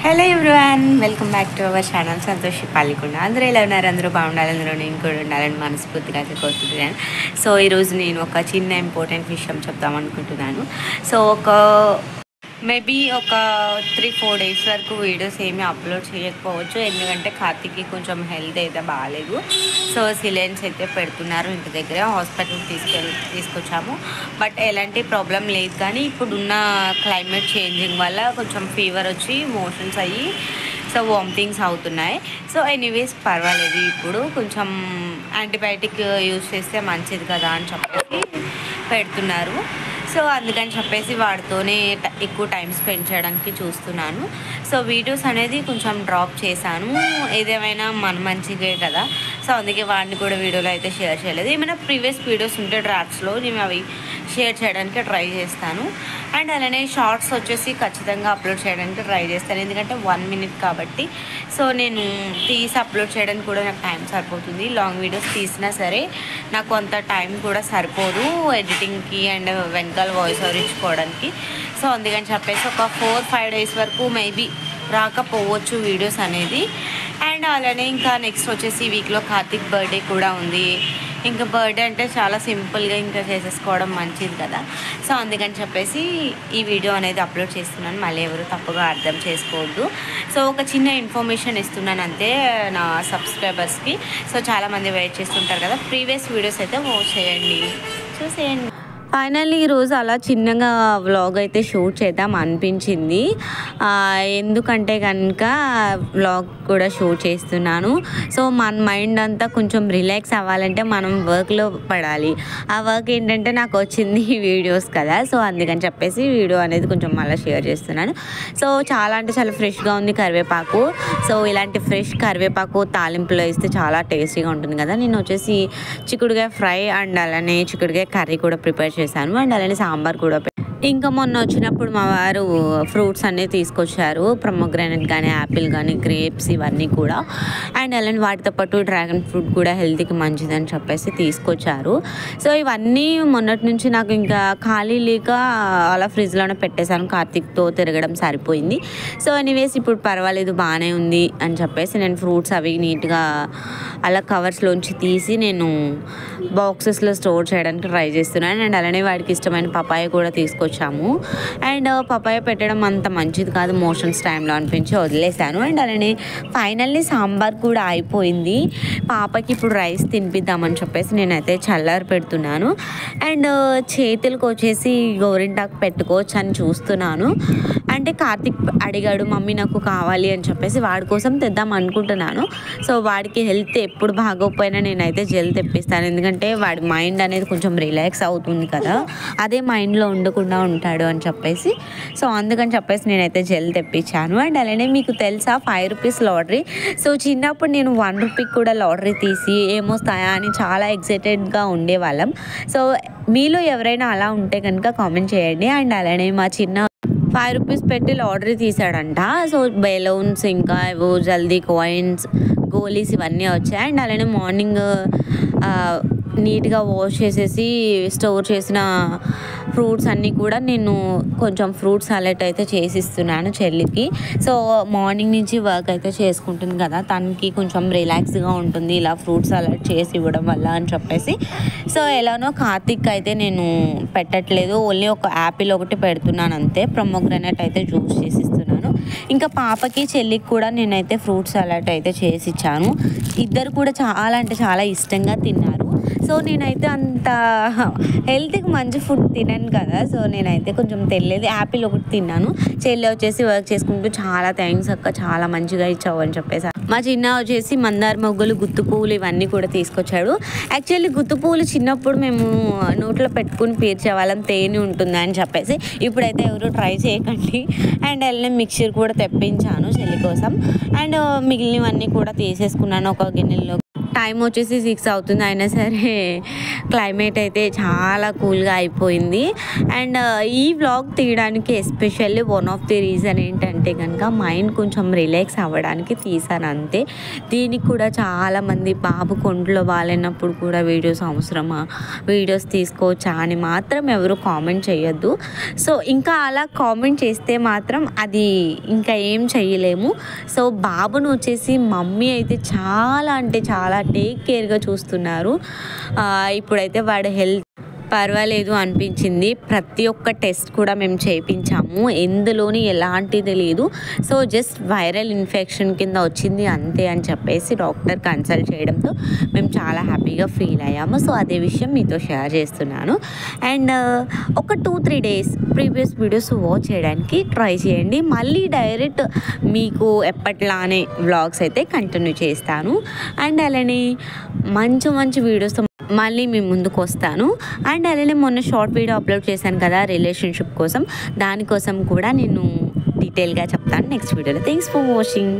Hello everyone, welcome back to our channel Santoshi Palikonda. అందరూ ఎలా ఉన్నారు? అందరూ బాగుండాలి, అందరూ నేను కూడా ఉండాలని మనస్ఫూర్తిగా కోరుకుంటున్నాను. సో ఈరోజు నేను ఒక చిన్న ఇంపార్టెంట్ విషయం చెప్తామనుకుంటున్నాను. సో మేబీ ఒక 3-4 డేస్ వరకు వీడియోస్ ఏమీ అప్లోడ్ చేయకపోవచ్చు, ఎందుకంటే కార్తీక్కి కొంచెం హెల్త్ అయితే బాగాలేదు. సో సిలైన్స్ అయితే పెడుతున్నారు ఇంటి దగ్గర, హాస్పిటల్కి తీసుకొచ్చాము. బట్ ఎలాంటి ప్రాబ్లం లేదు, కానీ ఇప్పుడున్న క్లైమేట్ చేంజింగ్ వల్ల కొంచెం ఫీవర్ వచ్చి మోషన్స్ అయ్యి సో వామిటింగ్స్ అవుతున్నాయి. సో ఎనీవేస్ పర్వాలేదు, ఇప్పుడు కొంచెం యాంటీబయాటిక్ యూజ్ చేస్తే మంచిది కదా అని చెప్పేసి పెడుతున్నారు. సో అందుకని చెప్పేసి వాడితోనే ఎక్కువ టైం స్పెండ్ చేయడానికి చూస్తున్నాను. సో వీడియోస్ అనేది కొంచెం డ్రాప్ చేశాను, ఏదేమైనా మన మంచిగా కదా. సో అందుకే వాడిని కూడా వీడియోలో అయితే షేర్ చేయలేదు. ఏమైనా ప్రీవియస్ వీడియోస్ ఉంటే డ్రాఫ్ట్స్లో నేను అవి షేర్ చేయడానికి ట్రై చేస్తాను. అండ్ అలానే షార్ట్స్ వచ్చేసి ఖచ్చితంగా అప్లోడ్ చేయడానికి ట్రై చేస్తాను, ఎందుకంటే 1 మినిట్ కాబట్టి. సో నేను తీసి అప్లోడ్ చేయడానికి కూడా నాకు టైం సరిపోతుంది. లాంగ్ వీడియోస్ తీసినా సరే నాకు అంత టైం కూడా సరిపోదు ఎడిటింగ్కి అండ్ వెనకాల వాయిస్ ఓవర్ ఇచ్చుకోవడానికి. సో అందుకని చెప్పేసి ఒక 4-5 డేస్ వరకు మేబీ రాకపోవచ్చు వీడియోస్ అనేది. అండ్ అలానే ఇంకా నెక్స్ట్ వచ్చేసి ఈ వీక్లో కార్తీక్ బర్త్డే కూడా ఉంది. ఇంకా బర్త్డే అంటే చాలా సింపుల్గా ఇంకా చేసేసుకోవడం మంచిది కదా. సో అందుకని చెప్పేసి ఈ వీడియో అనేది అప్లోడ్ చేస్తున్నాను, మళ్ళీ ఎవరు తప్పుగా అర్థం చేసుకోవద్దు. సో ఒక చిన్న ఇన్ఫర్మేషన్ ఇస్తున్నాను అంతే నా సబ్స్క్రైబర్స్కి. సో చాలామంది వెయిట్ చేస్తుంటారు కదా, ప్రీవియస్ వీడియోస్ అయితే వాచ్ చేయండి, చూసేయండి. ఫైనల్లీ ఈరోజు అలా చిన్నగా వ్లాగ్ అయితే షూట్ చేద్దాం అనిపించింది, ఎందుకంటే కనుక వ్లాగ్ కూడా షూట్ చేస్తున్నాను. సో మన మైండ్ అంతా కొంచెం రిలాక్స్ అవ్వాలంటే మనం వర్క్లో పడాలి. ఆ వర్క్ ఏంటంటే నాకు వచ్చింది వీడియోస్ కదా. సో అందుకని చెప్పేసి వీడియో అనేది కొంచెం మళ్ళీ షేర్ చేస్తున్నాను. సో చాలా అంటే చాలా ఫ్రెష్గా ఉంది కరివేపాకు. సో ఇలాంటి ఫ్రెష్ కరివేపాకు తాలింపులో ఇస్తే చాలా టేస్టీగా ఉంటుంది కదా. నేను వచ్చేసి చిక్కుడుకాయ ఫ్రై అండ్ అలానే చిక్కుడుకాయ కర్రీ కూడా ప్రిపేర్ చేశాను, అండ్ అలానే సాంబార్ కూడా. ఇంకా మొన్న వచ్చినప్పుడు మా వారు ఫ్రూట్స్ అన్నీ తీసుకొచ్చారు, ప్రొమోగ్రానైట్ కానీ యాపిల్ కానీ గ్రేప్స్ ఇవన్నీ కూడా. అండ్ అలానే వాటితో పాటు డ్రాగన్ ఫ్రూట్ కూడా హెల్త్కి మంచిదని చెప్పేసి తీసుకొచ్చారు. సో ఇవన్నీ మొన్నటి నుంచి నాకు ఇంకా ఖాళీ లేక అలా ఫ్రిడ్జ్లోనే పెట్టేశాను, కార్తీక్తో తిరగడం సరిపోయింది. సో ఎనీవేస్ ఇప్పుడు పర్వాలేదు, బాగానే ఉంది అని చెప్పేసి నేను ఫ్రూట్స్ అవి నీట్గా అలా కవర్స్లోంచి తీసి నేను బాక్సెస్లో స్టోర్ చేయడానికి ట్రై చేస్తున్నాను. అండ్ అలానే వాడికి ఇష్టమైన పపాయ కూడా తీసుకొచ్చాము. అండ్ పపాయ పెట్టడం అంత మంచిది కాదు మోషన్స్ టైంలో అనిపించి వదిలేశాను. అండ్ అలానే ఫైనల్లీ సాంబార్ కూడా అయిపోయింది. పాపకి ఇప్పుడు రైస్ తినిపిద్దామని చెప్పేసి నేనైతే చల్లారి పెడుతున్నాను. అండ్ చేతులకు వచ్చేసి గోరింటాకు పెట్టుకోవచ్చు అని చూస్తున్నాను. అంటే కార్తీక్ అడిగాడు, మమ్మీ నాకు కావాలి అని చెప్పేసి, వాడి కోసం తెద్దాం అనుకుంటున్నాను. సో వాడికి హెల్త్ ఎప్పుడు బాగోకపోయినా నేనైతే జెల్ తెప్పిస్తాను, ఎందుకంటే వాడి మైండ్ అనేది కొంచెం రిలాక్స్ అవుతుంది కదా, అదే మైండ్లో ఉండకుండా ఉంటాడు అని చెప్పేసి. సో అందుకని చెప్పేసి నేనైతే జెల్ తెప్పించాను. అండ్ అలానే మీకు తెలుసా 5 రూపీస్ లాటరీ. సో చిన్నప్పుడు నేను 1 రూపీకి కూడా లాటరీ తీసి ఏమొస్తాయా అని చాలా ఎక్సైటెడ్గా ఉండేవాళ్ళం. సో మీలో ఎవరైనా అలా ఉంటే కనుక కామెంట్ చేయండి. అండ్ అలానే మా చిన్న 5 రూపీస్ పెట్టి లాటరీ తీసాడంట. సో బెలూన్స్ ఇంకా ఏవో జల్దీ కాయిన్స్ గోలీస్ ఇవన్నీ వచ్చాయి. అండ్ అలానే మార్నింగ్ నీట్గా వాష్ చేసేసి స్టోర్ చేసిన ఫ్రూట్స్ అన్నీ కూడా నేను కొంచెం ఫ్రూట్ సాలెడ్ అయితే చేసిస్తున్నాను చెల్లికి. సో మార్నింగ్ నుంచి వర్క్ అయితే చేసుకుంటుంది కదా, తనకి కొంచెం రిలాక్స్గా ఉంటుంది ఇలా ఫ్రూట్ సాలెడ్ చేసి ఇవ్వడం వల్ల అని చెప్పేసి. సో ఎలానో కార్తీక్ అయితే నేను పెట్టట్లేదు, ఓన్లీ ఒక యాపిల్ ఒకటి పెడుతున్నాను అంతే. ప్రొమోగ్రానైట్ అయితే జ్యూస్ చేసిస్తున్నాను. ఇంకా పాపకి చెల్లికి కూడా నేనైతే ఫ్రూట్ సాలెడ్ అయితే చేసి ఇచ్చాను. ఇద్దరు కూడా చాలా అంటే చాలా ఇష్టంగా తిన్నారు. సో నేనైతే అంత హెల్త్కి మంచి ఫుడ్ తినను కదా, సో నేనైతే కొంచెం తెలియదు, యాపిల్ ఒకటి తిన్నాను. చెల్లి వచ్చేసి వర్క్ చేసుకుంటూ చాలా థ్యాంక్స్ అక్క, చాలా మంచిగా ఇచ్చావు అని చెప్పేసి. మా చిన్న వచ్చేసి మందార మొగ్గలు, గుత్తు పువ్వులు ఇవన్నీ కూడా తీసుకొచ్చాడు. యాక్చువల్లీ గుత్తు పువ్వులు చిన్నప్పుడు మేము నోట్లో పెట్టుకుని పీల్చేవాళ్ళం, తేనె ఉంటుంది అని చెప్పేసి. ఇప్పుడైతే ఎవరు ట్రై చేయకండి. అండ్ అలానే మిక్చర్ కూడా తెప్పించాను చెల్లి కోసం. అండ్ మిగిలినవన్నీ కూడా తీసేసుకున్నాను ఒక గిన్నెలో. టైం వచ్చేసి 6 అవుతుంది, అయినా సరే క్లైమేట్ అయితే చాలా కూల్గా అయిపోయింది. అండ్ ఈ వ్లాగ్ తీయడానికి especially one of the reason ఏంటంటే కనుక మైండ్ కొంచెం రిలాక్స్ అవ్వడానికి తీసాను అంతే. దీనికి కూడా చాలామంది బాబు కొంట్లో బాగాలేనప్పుడు కూడా వీడియోస్ అవసరమా, వీడియోస్ తీసుకోవచ్చా అని మాత్రం ఎవరు కామెంట్ చేయొద్దు. సో ఇంకా అలా కామెంట్ చేస్తే మాత్రం అది ఇంకా ఏం చేయలేము. సో బాబును వచ్చేసి మమ్మీ అయితే చాలా అంటే చాలా టేక్ కేర్గా చూస్తున్నారు. ఇప్పుడైతే వాడి హెల్త్ పర్వాలేదు అనిపించింది. ప్రతి ఒక్క టెస్ట్ కూడా మేము చేయించాము, ఎందులోని ఎలాంటిది లేదు. సో జస్ట్ వైరల్ ఇన్ఫెక్షన్ కింద వచ్చింది అంతే అని చెప్పేసి డాక్టర్ కన్సల్ట్ చేయడంతో మేము చాలా హ్యాపీగా ఫీల్ అయ్యాము. సో అదే విషయం మీతో షేర్ చేస్తున్నాను. అండ్ ఒక 2-3 డేస్ ప్రీవియస్ వీడియోస్ వాచ్ చేయడానికి ట్రై చేయండి. మళ్ళీ డైరెక్ట్ మీకు ఎప్పట్లానే వ్లాగ్స్ అయితే కంటిన్యూ చేస్తాను. అండ్ అలానే మంచి మంచి వీడియోస్తో మళ్ళీ మీ ముందుకు వస్తాను. అండ్ అలానే మొన్న షార్ట్ వీడియో అప్లోడ్ చేశాను కదా రిలేషన్షిప్ కోసం, దానికోసం కూడా నేను డీటెయిల్గా చెప్తాను నెక్స్ట్ వీడియోలో. Thanks for watching.